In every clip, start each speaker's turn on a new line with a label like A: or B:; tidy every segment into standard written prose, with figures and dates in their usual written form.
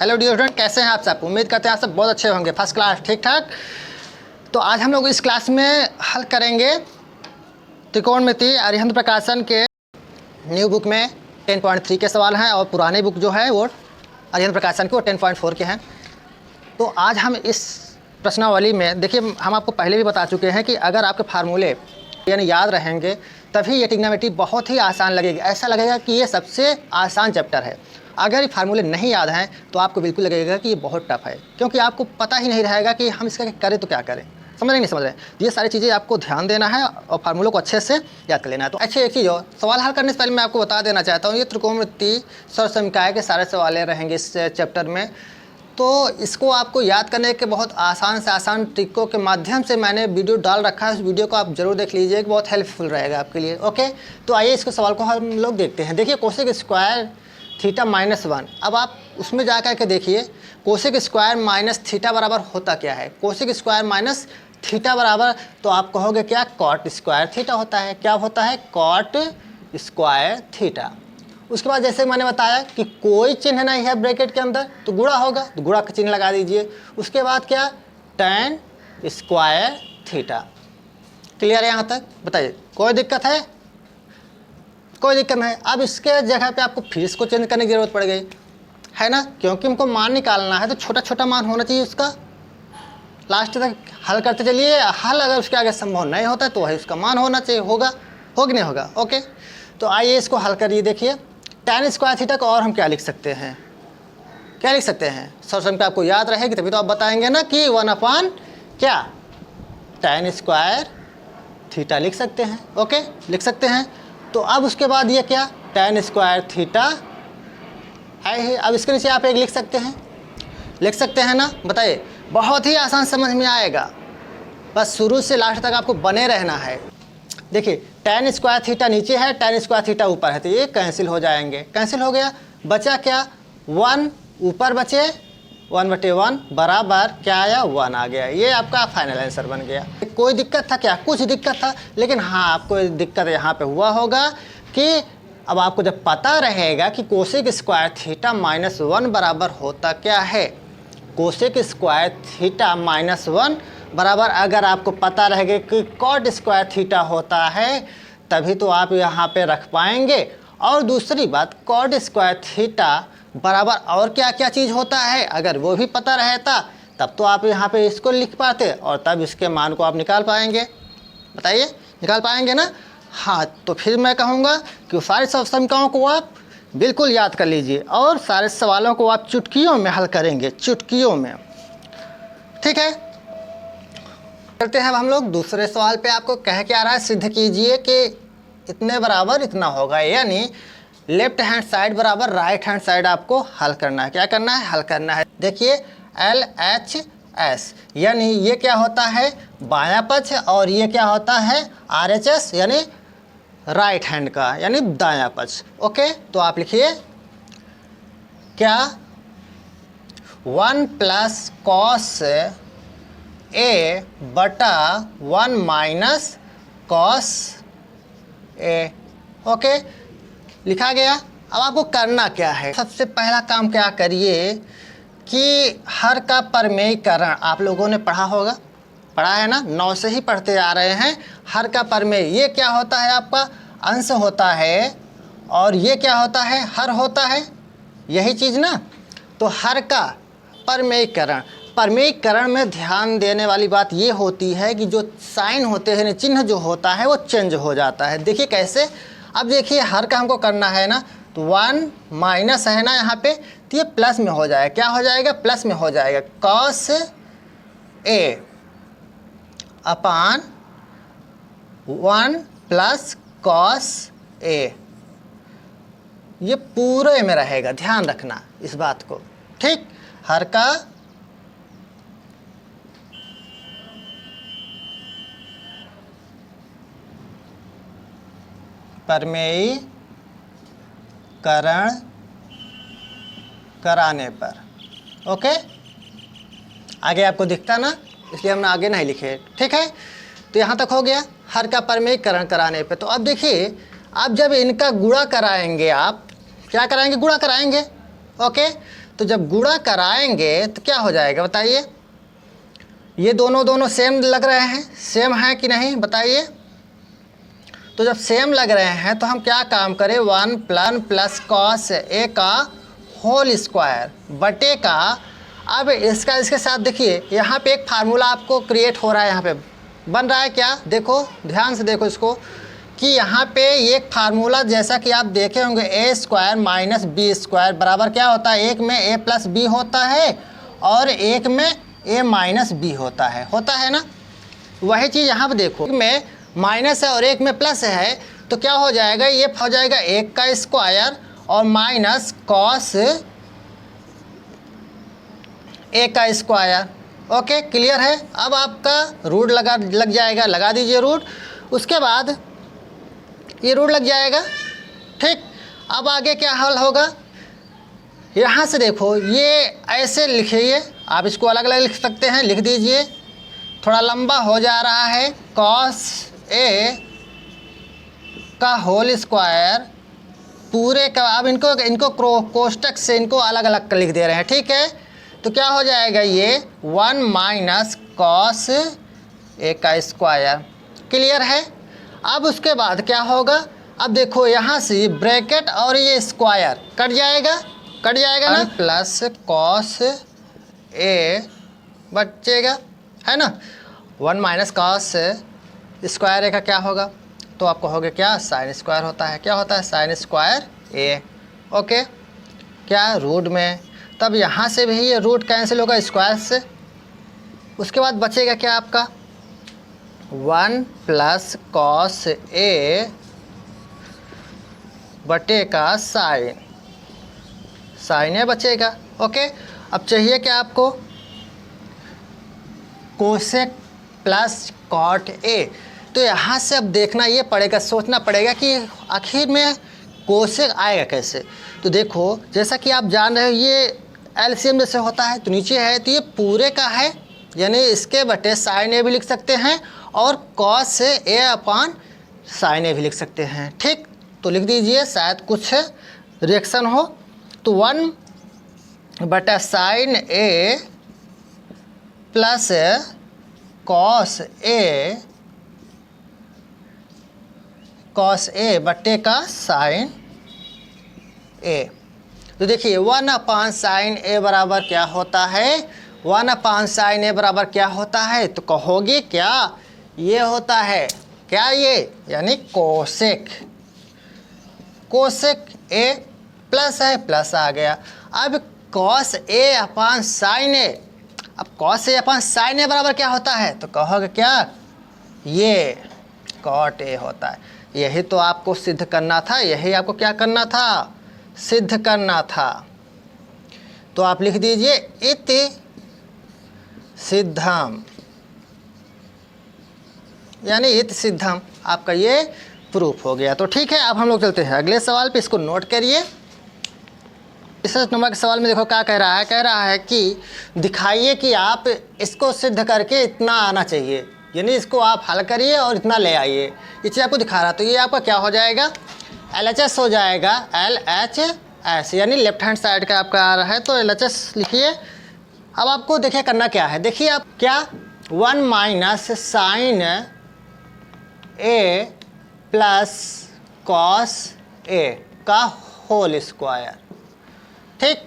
A: Hello dear student, कैसे हैं आप सब। उम्मीद करते हैं आप सब बहुत अच्छे होंगे, फर्स्ट क्लास, ठीक ठाक। तो आज हम लोग इस क्लास में हल करेंगे त्रिकोणमिति अरिहंत प्रकाशन के न्यू बुक में 10.3 के सवाल हैं और पुराने बुक जो है वो अरिहंत प्रकाशन के वो 10.4 के हैं। तो आज हम इस प्रश्नावली में देखिए, हम आपको पहले भी बता चुके हैं कि अगर आपके फार्मूले यानी याद रहेंगे तभी ये ट्रिग्नोमेट्री बहुत ही आसान लगेगी। ऐसा लगेगा कि ये सबसे आसान चैप्टर है। अगर ये फार्मूले नहीं याद हैं तो आपको बिल्कुल लगेगा कि ये बहुत टफ है, क्योंकि आपको पता ही नहीं रहेगा कि हम इसका करें तो क्या करें। समझ रहे नहीं समझ रहे, ये सारी चीज़ें आपको ध्यान देना है और फार्मूलों को अच्छे से याद कर लेना है। तो अच्छी एक चीज़ हो, सवाल हल करने से पहले मैं आपको बता देना चाहता हूँ, ये त्रिकोणमिति सर्वसमकाय के सारे सवाल रहेंगे इस चैप्टर में। तो इसको आपको याद करने के बहुत आसान से आसान ट्रिकों के माध्यम से मैंने वीडियो डाल रखा है। उस वीडियो को आप जरूर देख लीजिए, बहुत हेल्पफुल रहेगा आपके लिए। ओके, तो आइए इसको सवाल को हम लोग देखते हैं। देखिए, कोसेक स्क्वायर थीटा -1। अब आप उसमें जा कर के देखिए कोसेक स्क्वायर माइनस थीटा बराबर होता क्या है। कोसेक स्क्वायर माइनस थीटा बराबर, तो आप कहोगे क्या, कॉट स्क्वायर थीटा होता है। क्या होता है, कॉट स्क्वायर थीटा। उसके बाद जैसे मैंने बताया कि कोई चिन्ह नहीं है ब्रैकेट के अंदर तो गुणा होगा, तो गुणा का चिन्ह लगा दीजिए। उसके बाद क्या, tan स्क्वायर थीटा। क्लियर है यहाँ तक? बताइए, कोई दिक्कत है? कोई दिक्कत नहीं। अब इसके जगह पे आपको फिर इसको चेंज करने की ज़रूरत पड़ गई है ना, क्योंकि हमको मान निकालना है तो छोटा छोटा मान होना चाहिए उसका। लास्ट तक हल करते चलिए, हल अगर उसके आगे संभव नहीं होता तो वही उसका मान होना चाहिए। होगा कि नहीं होगा? ओके, तो आइए इसको हल करिए। देखिए, tan स्क्वायर थीटा को और हम क्या लिख सकते हैं, क्या लिख सकते हैं? सर्वसम पे आपको याद रहेगी तभी तो आप बताएंगे ना कि 1 क्या tan स्क्वायर थीटा लिख सकते हैं। ओके, लिख सकते हैं। तो अब उसके बाद ये क्या, tan स्क्वायर थीटा है। अब इसके नीचे आप एक लिख सकते हैं ना। बताइए, बहुत ही आसान समझ में आएगा, बस शुरू से लास्ट तक आपको बने रहना है। देखिए, tan स्क्वायर थीटा नीचे है, tan स्क्वायर थीटा ऊपर है, तो ये कैंसिल हो जाएंगे। कैंसिल हो गया, बचा क्या, 1 ऊपर बचे, 1/1 बराबर क्या आया, 1 आ गया। ये आपका फाइनल आंसर बन गया। कोई दिक्कत था क्या? कुछ दिक्कत था, लेकिन हाँ, आपको दिक्कत यहाँ पे हुआ होगा कि अब आपको जब पता रहेगा कि कोसेक स्क्वायर थीटा -1 बराबर होता क्या है। कोसेक स्क्वायर थीटा -1 बराबर अगर आपको पता रहेगा कि कॉट स्क्वायर थीटा होता है, तभी तो आप यहाँ पे रख पाएंगे। और दूसरी बात, कॉट स्क्वायर थीटा बराबर और क्या क्या चीज़ होता है, अगर वो भी पता रहता तब तो आप यहाँ पे इसको लिख पाते और तब इसके मान को आप निकाल पाएंगे। बताइए, निकाल पाएंगे ना? हाँ, तो फिर मैं कहूँगा कि सारे समीकरणों को आप बिल्कुल याद कर लीजिए और सारे सवालों को आप चुटकियों में हल करेंगे, चुटकियों में। ठीक है, चलते हैं अब हम लोग दूसरे सवाल पे। आपको कह के आ रहा है, सिद्ध कीजिए कि इतने बराबर इतना होगा, यानी लेफ्ट हैंड साइड बराबर राइट हैंड साइड आपको हल करना है। क्या करना है? हल करना है। देखिए, LHS यानी ये क्या होता है, बायां पक्ष, और ये क्या होता है, RHS यानी राइट हैंड का यानी दायां पक्ष। ओके, तो आप लिखिए क्या, 1 + cos A बटा 1 - cos A। ओके, लिखा गया। अब आपको करना क्या है, सबसे पहला काम क्या करिए कि हर का परमेयीकरण आप लोगों ने पढ़ा होगा, पढ़ा है ना, 9 से ही पढ़ते आ रहे हैं। हर का परमेय ये क्या होता है, आपका अंश होता है, और ये क्या होता है, हर होता है, यही चीज़ ना। तो हर का परमेयीकरण, परमेयीकरण में ध्यान देने वाली बात ये होती है कि जो साइन होते हैं, चिन्ह जो होता है वो चेंज हो जाता है। देखिए कैसे, अब देखिए हर का हमको करना है ना, तो 1 माइनस है ना यहाँ पे, तो ये प्लस में हो जाएगा। क्या हो जाएगा, प्लस में हो जाएगा, cos A upon 1 + cos A। ये पूरे में रहेगा, ध्यान रखना इस बात को। ठीक, हर का परमेयीकरण कराने पर। ओके, आगे आपको दिखता ना, इसलिए हमने आगे नहीं लिखे। ठीक है, तो यहाँ तक हो गया हर का परमेयीकरण कराने पे। तो अब देखिए, अब जब इनका गुणा कराएंगे, आप क्या कराएंगे, गुणा कराएंगे। ओके, तो जब गुणा कराएंगे तो क्या हो जाएगा बताइए? ये दोनों सेम लग रहे हैं, सेम है कि नहीं बताइए? तो जब सेम लग रहे हैं तो हम क्या काम करें, 1 प्लस कॉस ए का होल स्क्वायर बटे का, अब इसका इसके साथ देखिए यहाँ पे एक फार्मूला आपको क्रिएट हो रहा है, यहाँ पे बन रहा है क्या, देखो ध्यान से देखो इसको, कि यहाँ पे एक फार्मूला जैसा कि आप देखे होंगे ए स्क्वायर माइनस बी स्क्वायर बराबर क्या होता है, एक में ए प्लस बी होता है और एक में ए माइनस बी होता है ना। वही चीज़ यहाँ पे देखो, एक में माइनस है और एक में प्लस है, तो क्या हो जाएगा, ये हो जाएगा एक का स्क्वायर और माइनस कॉस ए का स्क्वायर। ओके क्लियर है? अब आपका रूट लग जाएगा, लगा दीजिए रूट, उसके बाद ये रूट लग जाएगा। ठीक, अब आगे क्या हल होगा, यहाँ से देखो ये ऐसे लिखिए, आप इसको अलग अलग लिख सकते हैं, लिख दीजिए, थोड़ा लंबा हो जा रहा है, कॉस ए का होल स्क्वायर पूरे का, अब इनको कोष्टक से इनको अलग अलग लिख दे रहे हैं। ठीक है, तो क्या हो जाएगा, ये 1 माइनस कॉस ए का स्क्वायर। क्लियर है? अब उसके बाद क्या होगा, अब देखो यहाँ से ब्रैकेट और ये स्क्वायर कट जाएगा ना, प्लस कॉस ए बचेगा, है ना, 1 माइनस कॉस स्क्वायर ए का क्या होगा, तो आप कहोगे क्या, साइन स्क्वायर होता है, क्या होता है, साइन स्क्वायर ए। ओके, क्या रूट में, तब यहाँ से भी ये रूट कैंसिल होगा स्क्वायर से, उसके बाद बचेगा क्या आपका 1 प्लस कॉस ए बटे का साइन ए बचेगा। ओके, अब चाहिए क्या आपको, कोसेक प्लस कॉट ए। तो यहाँ से अब देखना ये पड़ेगा, सोचना पड़ेगा कि आखिर में कोसेक आएगा कैसे। तो देखो जैसा कि आप जान रहे हो ये एलसीएम जैसे होता है, तो नीचे है तो ये पूरे का है, यानी इसके बटे साइन ए भी लिख सकते हैं और कॉस से ए अपान साइन ए भी लिख सकते हैं। ठीक, तो लिख दीजिए, शायद कुछ रिएक्शन हो, तो 1 बटा sign A plus cos A बटे का साइन ए। तो देखिए 1 अपान साइन ए बराबर क्या होता है, 1 अपान साइन ए बराबर क्या होता है, तो कहोगे क्या, ये होता है क्या, ये यानी कोसेक ए प्लस है, प्लस आ गया। अब कॉस ए अपान साइन ए, अब कॉस ए अपान साइन ए बराबर क्या होता है, तो कहोगे क्या, ये कॉट ए होता है। यही तो आपको सिद्ध करना था, यही आपको क्या करना था, सिद्ध करना था। तो आप लिख दीजिए इति सिद्धम, यानी इति सिद्धम, आपका ये प्रूफ हो गया। तो ठीक है, अब हम लोग चलते हैं अगले सवाल पे, इसको नोट करिए। इस नंबर के सवाल में देखो क्या कह रहा है कि दिखाइए कि आप इसको सिद्ध करके इतना आना चाहिए, यानी इसको आप हल करिए और इतना ले आइए, ये चीज़ आपको दिखा रहा। तो ये आपका क्या हो जाएगा, LHS हो जाएगा, LHS, यानी लेफ्ट हैंड साइड का आपका आ रहा है, तो LHS लिखिए। अब आपको देखिए करना क्या है, देखिए आप क्या, 1 minus sign A plus cos A का होल स्क्वायर। ठीक,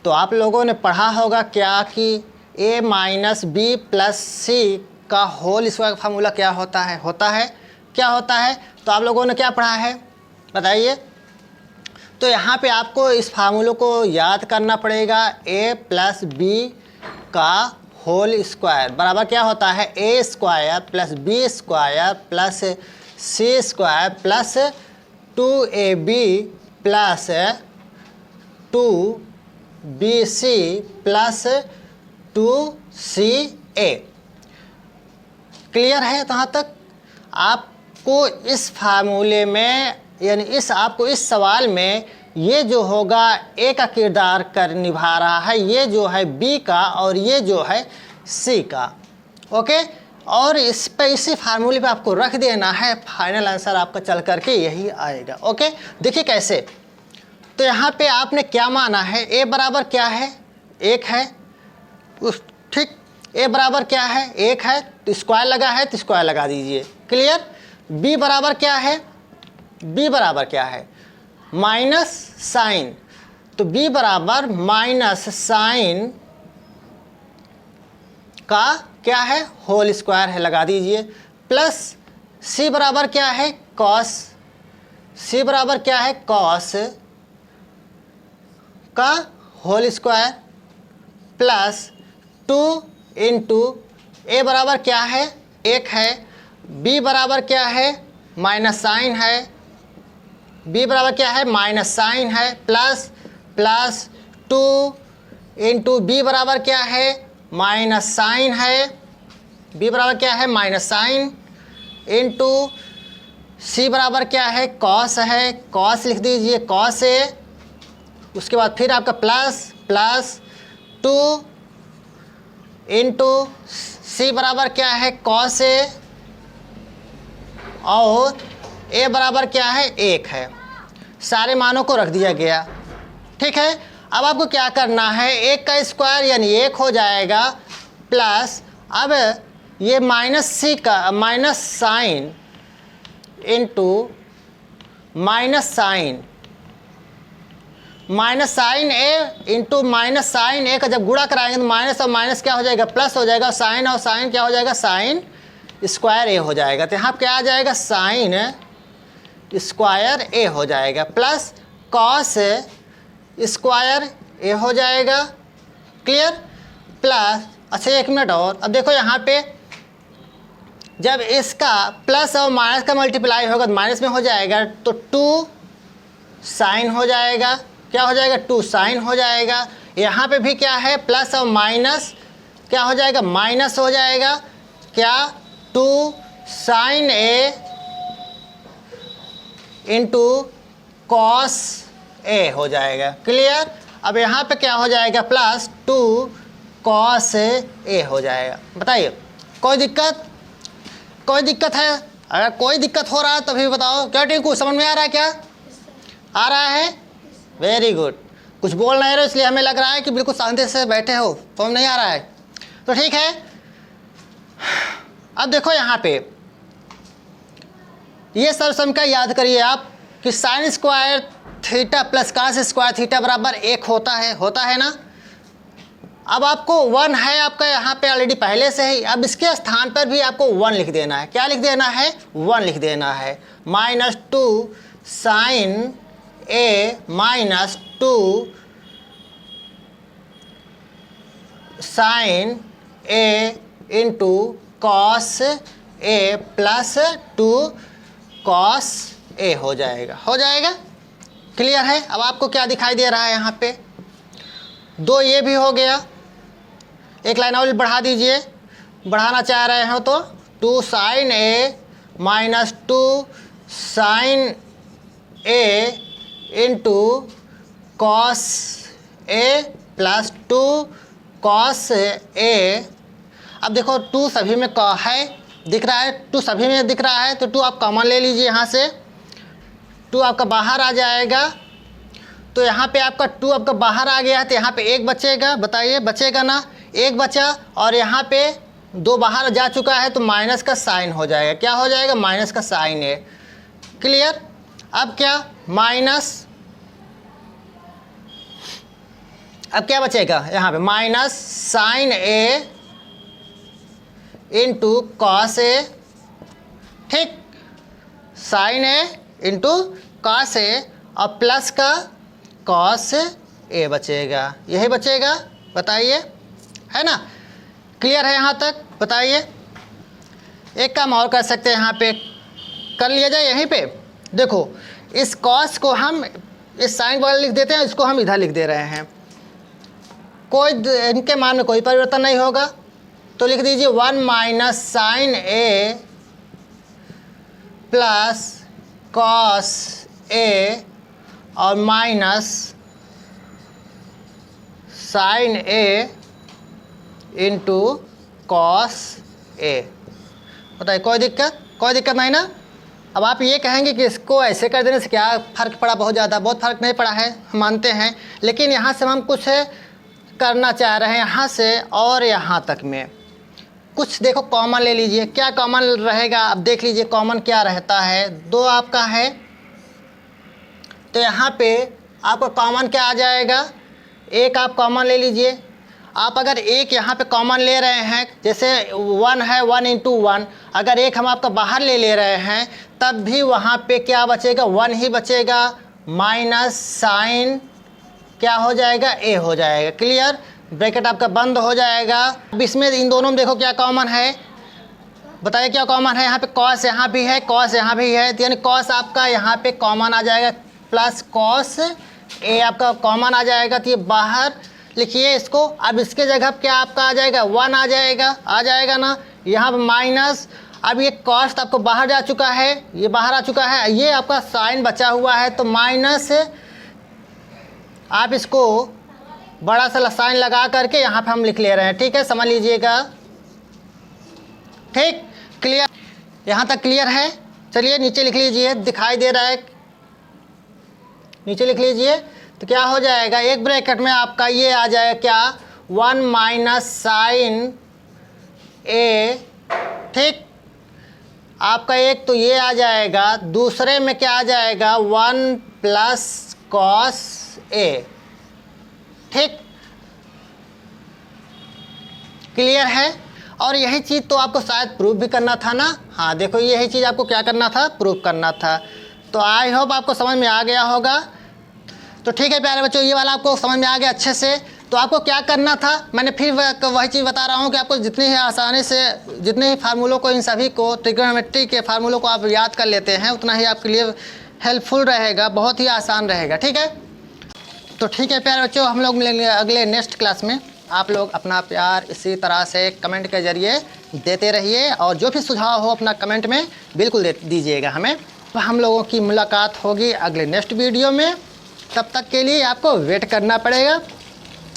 A: तो आप लोगों ने पढ़ा होगा क्या कि a माइनस बी प्लस सी का होल स्क्वायर का फार्मूला क्या होता है, क्या होता है, तो आप लोगों ने क्या पढ़ा है बताइए। तो यहाँ पे आपको इस फार्मूले को याद करना पड़ेगा, a प्लस बी का होल स्क्वायर बराबर क्या होता है, a square plus B square plus C square plus 2ab plus 2bc plus 2ca। Clear है? यहाँ तक आपको इस फार्मूले में, यानी आपको इस सवाल में ये जो होगा ए का किरदार निभा रहा है, ये जो है बी का और ये जो है सी का। ओके, और इस पे इसी फार्मूले पे आपको रख देना है, फाइनल आंसर आपका चल करके यही आएगा। ओके, देखिए कैसे, तो यहाँ पे आपने क्या माना है, ए बराबर क्या है, 1 है, उस ठीक, ए बराबर क्या है, 1 है, तो स्क्वायर लगा है तो स्क्वायर लगा दीजिए, क्लियर। बी बराबर क्या है, बी बराबर क्या है, माइनस साइन, तो बी बराबर माइनस साइन का क्या है, होल स्क्वायर है, लगा दीजिए, प्लस सी बराबर क्या है, कॉस, सी बराबर क्या है, कॉस का होल स्क्वायर, प्लस 2 इंटू ए बराबर क्या है, 1 है, बी बराबर क्या है, माइनस साइन है, बी बराबर क्या है, माइनस साइन है, प्लस 2 इंटू बी बराबर क्या है, माइनस साइन है, बी बराबर क्या है, माइनस साइन, इंटू सी बराबर क्या है, कॉस है, कॉस लिख दीजिए, कॉस ए, उसके बाद फिर आपका प्लस 2 इंटू सी बराबर क्या है, कॉस ए, और ए बराबर क्या है, 1 है। सारे मानों को रख दिया गया, ठीक है। अब आपको क्या करना है, 1 का स्क्वायर यानी 1 हो जाएगा, प्लस अब ये माइनस सी का minus sign into minus sign a into minus sign a का जब गुणा कराएंगे तो माइनस और माइनस क्या हो जाएगा, प्लस हो जाएगा, साइन और साइन क्या हो जाएगा, साइन स्क्वायर ए हो जाएगा। तो यहाँ क्या आ जाएगा, साइन स्क्वायर ए हो जाएगा, प्लस कॉस स्क्वायर ए हो जाएगा, क्लियर। प्लस अच्छा 1 मिनट और, अब देखो यहाँ पे जब इसका प्लस और माइनस का मल्टीप्लाई होगा तो माइनस में हो जाएगा, तो 2 साइन हो जाएगा, क्या हो जाएगा, 2 साइन हो जाएगा। यहाँ पे भी क्या है, प्लस और माइनस क्या हो जाएगा, माइनस हो जाएगा, क्या 2 sign a into cos A हो जाएगा, क्लियर। अब यहाँ पे क्या हो जाएगा, प्लस 2 कॉस ए हो जाएगा। बताइए कोई दिक्कत है, अगर कोई दिक्कत हो रहा है तो भी बताओ। क्या टिंकू समझ में आ रहा है, क्या आ रहा है, वेरी गुड। कुछ बोल नहीं रहे इसलिए हमें लग रहा है कि बिल्कुल शांति से बैठे हो, समझ नहीं आ रहा है तो ठीक है। अब देखो यहाँ पे ये सर्वसम का याद करिए आप कि sine square theta plus cos square theta बराबर 1 होता है ना। अब आपको 1 है आपका यहाँ पे ऑलरेडी पहले से ही, अब इसके स्थान पर भी आपको 1 लिख देना है। क्या लिख देना है, 1 लिख देना है। -2 sign A -2 sign a into cos A plus 2 cos A हो जाएगा, क्लियर है। अब आपको क्या दिखाई दे रहा है यहाँ पे, 2 ये भी हो गया, एक लाइन और बढ़ा दीजिए, बढ़ाना चाह रहे हो तो 2 sign A -2 sign a into cos A plus 2 cos A. अब देखो 2 सभी में है, दिख रहा है, 2 सभी में दिख रहा है, तो 2 आप कॉमन ले लीजिए, यहाँ से 2 आपका बाहर आ जाएगा। तो यहाँ पे आपका 2 आपका बाहर आ गया है, तो यहाँ पे 1 बचेगा, बताइए बचेगा ना, 1 बचा, और यहाँ पे 2 बाहर जा चुका है तो माइनस का साइन हो जाएगा, क्या हो जाएगा, माइनस का साइन है, क्लियर। अब क्या माइनस, अब क्या बचेगा यहाँ पे, minus sign a into cos A, ठीक, sign a into cos A, और प्लस का कॉस ए बचेगा, यही बचेगा, बताइए, है ना, क्लियर है यहाँ तक, बताइए। एक काम और कर सकते हैं, यहाँ पे कर लिया जाए, यहीं पे देखो, इस कॉस को हम इस साइन वाला लिख देते हैं, इसको हम इधर लिख दे रहे हैं, कोई इनके मान में कोई परिवर्तन नहीं होगा, तो लिख दीजिए 1 minus sign A plus cos A और minus sign a into cos A. बताइए कोई दिक्कत नहीं ना, अब आप ये कहेंगे कि इसको ऐसे कर देने से क्या फ़र्क पड़ा, बहुत फ़र्क नहीं पड़ा है, हम मानते हैं। लेकिन यहाँ से हम कुछ करना चाह रहे हैं, यहाँ से और यहाँ तक में कुछ देखो कॉमन ले लीजिए। क्या कॉमन रहेगा, अब देख लीजिए कॉमन क्या रहता है। 2 आपका है तो यहाँ पे आपका कॉमन क्या आ जाएगा, 1 आप कॉमन ले लीजिए। आप अगर 1 यहाँ पे कॉमन ले रहे हैं, जैसे 1 है 1 इंटू 1, अगर 1 हम आपका बाहर ले रहे हैं तब भी वहाँ पे क्या बचेगा, 1 ही बचेगा, माइनस साइन क्या हो जाएगा, ए हो जाएगा। क्लियर, ब्रैकेट आपका बंद हो जाएगा। अब इसमें इन दोनों में देखो क्या कॉमन है, बताइए क्या कॉमन है। यहाँ पे कॉस यहाँ भी है, कॉस यहाँ भी है, तो यानी कॉस आपका यहाँ पे कॉमन आ जाएगा, प्लस कॉस ए आपका कॉमन आ जाएगा। तो ये बाहर लिखिए इसको। अब इसके जगह क्या आपका आ जाएगा, 1 आ जाएगा ना। यहाँ पर माइनस, अब ये कॉस्ट आपको बाहर जा चुका है, ये बाहर आ चुका है, ये आपका साइन बचा हुआ है, तो माइनस आप इसको बड़ा सा साइन लगा करके यहाँ पे हम लिख ले रहे हैं। ठीक है, समझ लीजिएगा। ठीक, क्लियर, यहाँ तक क्लियर है। चलिए नीचे लिख लीजिए, दिखाई दे रहा है, नीचे लिख लीजिए। तो क्या हो जाएगा, एक ब्रैकेट में आपका ये आ जाएगा क्या, 1 माइनस साइन ए। ठीक, आपका एक तो ये आ जाएगा, दूसरे में क्या आ जाएगा, 1 प्लस कॉस ए। ठीक, क्लियर है। और यही चीज़ तो आपको शायद प्रूफ भी करना था ना। हाँ देखो, यही चीज़ आपको क्या करना था, प्रूफ करना था। तो आई होप आपको समझ में आ गया होगा। तो ठीक है प्यारे बच्चों, ये वाला आपको समझ में आ गया अच्छे से। तो आपको क्या करना था, मैंने फिर वही चीज़ बता रहा हूँ कि आपको जितनी ही आसानी से, जितने ही फार्मूलों को, इन सभी को, ट्रिग्नोमेट्री के फार्मूलों को आप याद कर लेते हैं, उतना ही आपके लिए हेल्पफुल रहेगा, बहुत ही आसान रहेगा। ठीक है, तो ठीक है प्यारे बच्चों, हम लोग मिलेंगे अगले नेक्स्ट क्लास में। आप लोग अपना प्यार इसी तरह से कमेंट के ज़रिए देते रहिए, और जो भी सुझाव हो अपना कमेंट में बिल्कुल दीजिएगा हमें। तो हम लोगों की मुलाकात होगी अगले नेक्स्ट वीडियो में, तब तक के लिए आपको वेट करना पड़ेगा।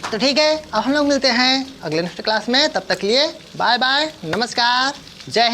A: तो ठीक है, अब हम लोग मिलते हैं अगले नेक्स्ट क्लास में, तब तक के लिए बाय बाय, नमस्कार, जय हिंद।